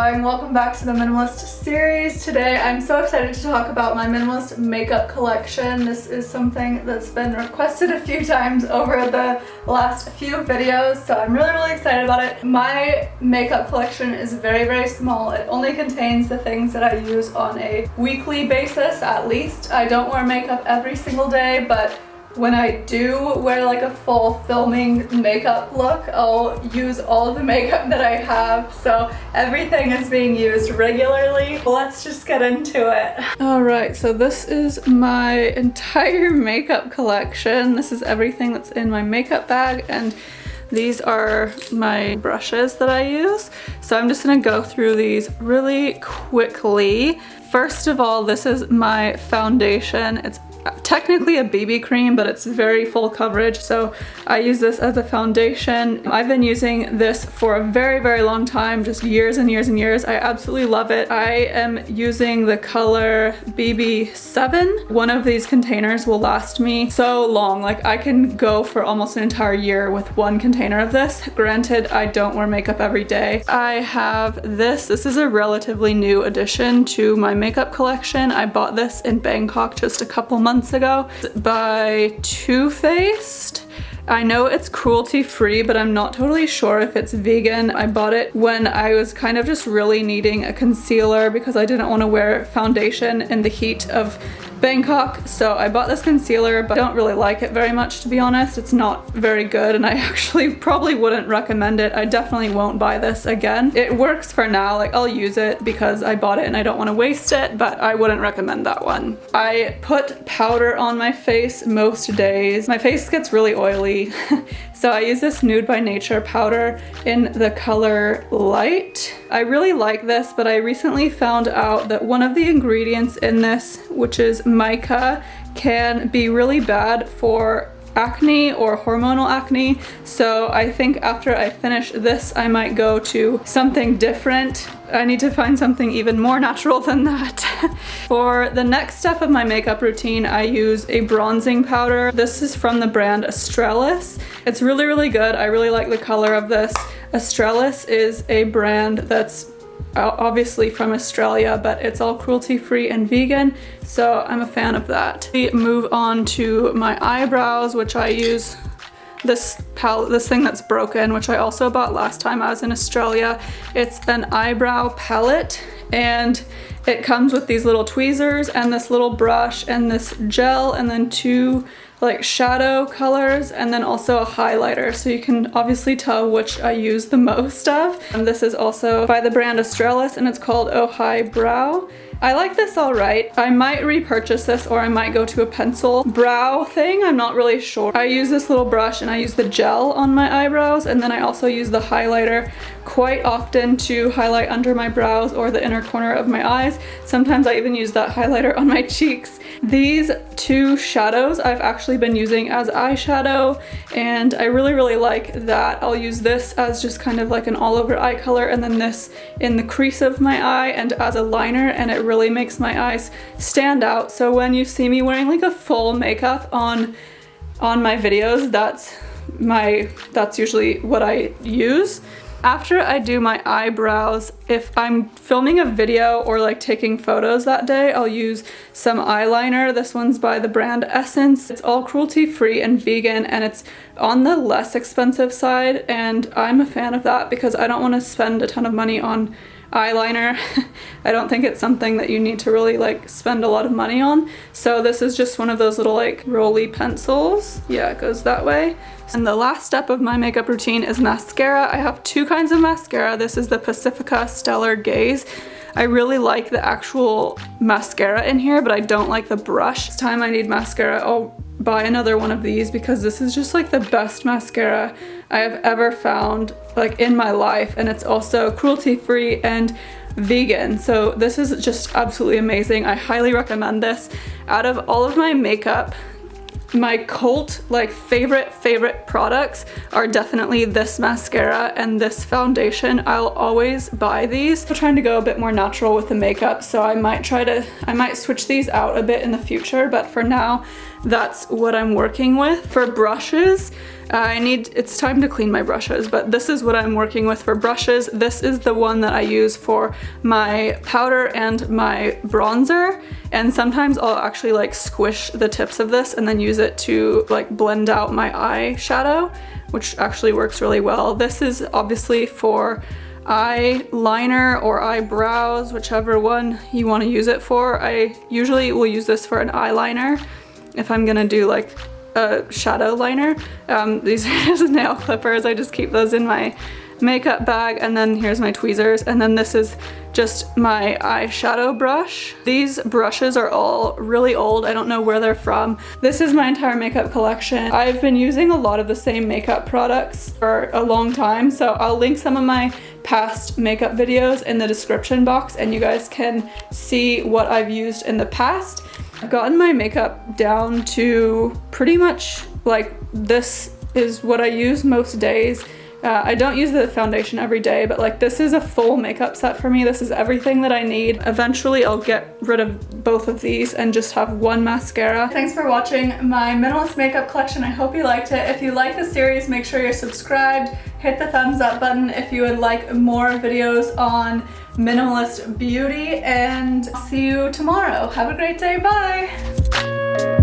going? Welcome back to the Minimalist series. Today I'm so excited to talk about my minimalist makeup collection. This is something that's been requested a few times over the last few videos, so I'm really excited about it. My makeup collection is very small. It only contains the things that I use on a weekly basis at least. I don't wear makeup every single day, but when I do wear like a full filming makeup look, I'll use all of the makeup that I have, so everything is being used regularly. Let's just get into it. Alright, so this is my entire makeup collection. This is everything that's in my makeup bag, and these are my brushes that I use. So I'm just gonna go through these really quickly. First of all, this is my foundation. It's technically a BB cream, but it's very full coverage, so I use this as a foundation. I've been using this for a very long time, just years and years. I absolutely love it. I am using the color BB7. One of these containers will last me so long. Like, I can go for almost an entire year with one container of this. Granted, I don't wear makeup every day. I have this. This is a relatively new addition to my makeup collection. I bought this in Bangkok just a couple months ago by Too Faced. I know it's cruelty free, but I'm not totally sure if it's vegan. I bought it when I was kind of just really needing a concealer because I didn't want to wear foundation in the heat of Bangkok, so I bought this concealer, but I don't really like it very much, to be honest. It's not very good, and I actually probably wouldn't recommend it. I definitely won't buy this again. It works for now, like I'll use it because I bought it and I don't want to waste it, but I wouldn't recommend that one. I put powder on my face most days. My face gets really oily, so I use this Nude by Nature powder in the color Light. I really like this, but I recently found out that one of the ingredients in this, which is mica, can be really bad for acne or hormonal acne, so I think after I finish this I might go to something different. I need to find something even more natural than that. For the next step of my makeup routine, I use a bronzing powder. This is from the brand Australis. It's really good. I really like the color of this. Australis is a brand that's obviously from Australia, but it's all cruelty-free and vegan, so I'm a fan of that. We move on to my eyebrows, which I use this palette, this thing that's broken, which I also bought last time I was in Australia. It's an eyebrow palette, and it comes with these little tweezers and this little brush and this gel, and then two like shadow colors, and then also a highlighter, so you can obviously tell which I use the most of. And this is also by the brand Australis, and it's called Oh Hi Brow. I like this all right. I might repurchase this, or I might go to a pencil brow thing. I'm not really sure. I use this little brush and I use the gel on my eyebrows, and then I also use the highlighter quite often to highlight under my brows or the inner corner of my eyes. Sometimes I even use that highlighter on my cheeks. These two shadows I've actually been using as eyeshadow, and I really like that. I'll use this as just kind of like an all over eye color, and then this in the crease of my eye and as a liner, and it really makes my eyes stand out. So when you see me wearing like a full makeup on my videos, that's usually what I use. After I do my eyebrows, if I'm filming a video or like taking photos that day, I'll use some eyeliner. This one's by the brand Essence. It's all cruelty-free and vegan, and it's on the less expensive side, and I'm a fan of that because I don't want to spend a ton of money on eyeliner. I don't think it's something that you need to really like spend a lot of money on. So this is just one of those little like rolly pencils. Yeah, it goes that way. And the last step of my makeup routine is mascara. I have two kinds of mascara. This is the Pacifica Stellar Gaze. I really like the actual mascara in here, but I don't like the brush. This time I need mascara, I'll buy another one of these because this is just like the best mascara I have ever found like in my life, and it's also cruelty-free and vegan, so this is just absolutely amazing. I highly recommend this. Out of all of my makeup, my cult, like favorite products are definitely this mascara and this foundation. I'll always buy these. I'm trying to go a bit more natural with the makeup, so I might switch these out a bit in the future, but for now, that's what I'm working with. For brushes, it's time to clean my brushes, but this is what I'm working with for brushes. This is the one that I use for my powder and my bronzer, and sometimes I'll actually like squish the tips of this and then use it to like blend out my eyeshadow, which actually works really well. This is obviously for eyeliner or eyebrows, whichever one you want to use it for. I usually will use this for an eyeliner if I'm gonna do like a shadow liner. These are just nail clippers. I just keep those in my makeup bag, and then here's my tweezers, and then this is just my eyeshadow brush. These brushes are all really old. I don't know where they're from. This is my entire makeup collection. I've been using a lot of the same makeup products for a long time, so I'll link some of my past makeup videos in the description box and you guys can see what I've used in the past. I've gotten my makeup down to pretty much like this is what I use most days. I don't use the foundation every day, but like this is a full makeup set for me. This is everything that I need. Eventually I'll get rid of both of these and just have one mascara. Thanks for watching my minimalist makeup collection. I hope you liked it. If you like the series, make sure you're subscribed. Hit the thumbs up button if you would like more videos on minimalist beauty, and I'll see you tomorrow. Have a great day. Bye.